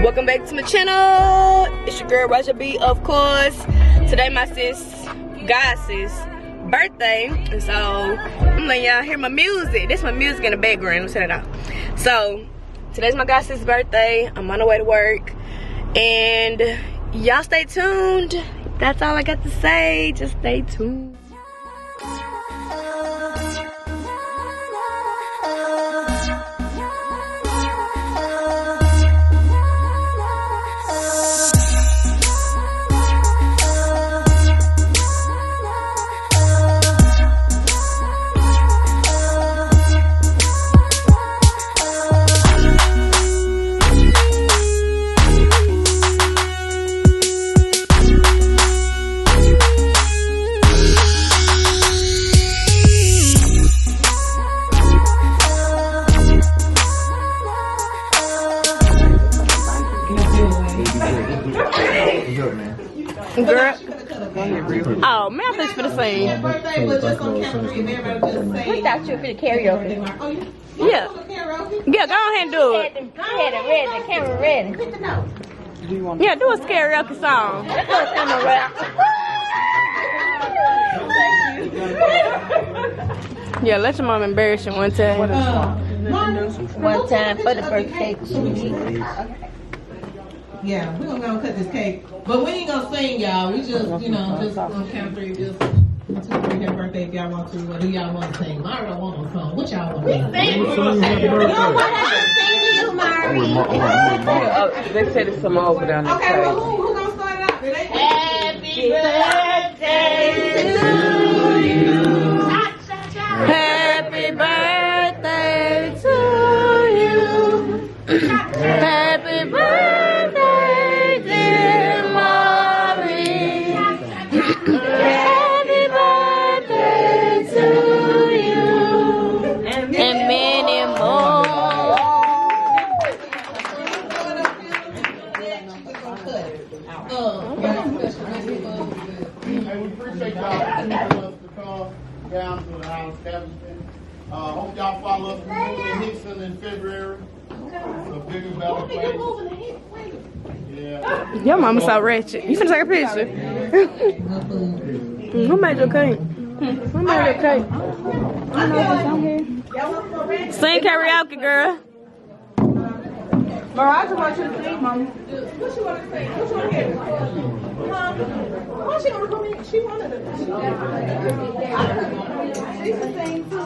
Welcome back to my channel. It's your girl Marijiah B, of course. Today my god sis birthday, and so I'm letting y'all hear my music. This is my music in the background. Let me set it off. So today's my god sis birthday. I'm on the way to work, and y'all stay tuned. That's all I got to say. Just stay tuned. Girl. Oh man, I thought you finna sing. We thought you were finna karaoke. Yeah. Yeah, go ahead and do it. Had it ready, the camera ready. Yeah, do a karaoke song. Let's do a camera rap. Yeah, let your mom embarrass you one time. One time for the birthday. Yeah, we're gonna go cut this cake. But we ain't gonna sing, y'all. We just, you know, just on count three, just 2 3 happy birthday if y'all want to. Or do y'all want to sing? Mara don't want no song. What y'all want to sing? You don't want us to sing to you, Mara. They said it's some over down there. Okay, well, who gonna start it off? It ain't Happy birthday to you. Happy birthday to you. Happy birthday, dear Mari. Happy birthday to you. And many more. Hey, we appreciate y'all allowing us to come down to our establishment. Hope y'all follow us. We're moving to Hickson in February. It's a bigger, better place. Yeah. Your mama so ratchet. You finna take a picture? Who made your cake? Who made your cake? I know what's on here. Sing karaoke, girl. Marijiah wants you to sing, Mama. What she want to sing? What you want to hear? What she want to come in? She wanted to. She can sing too.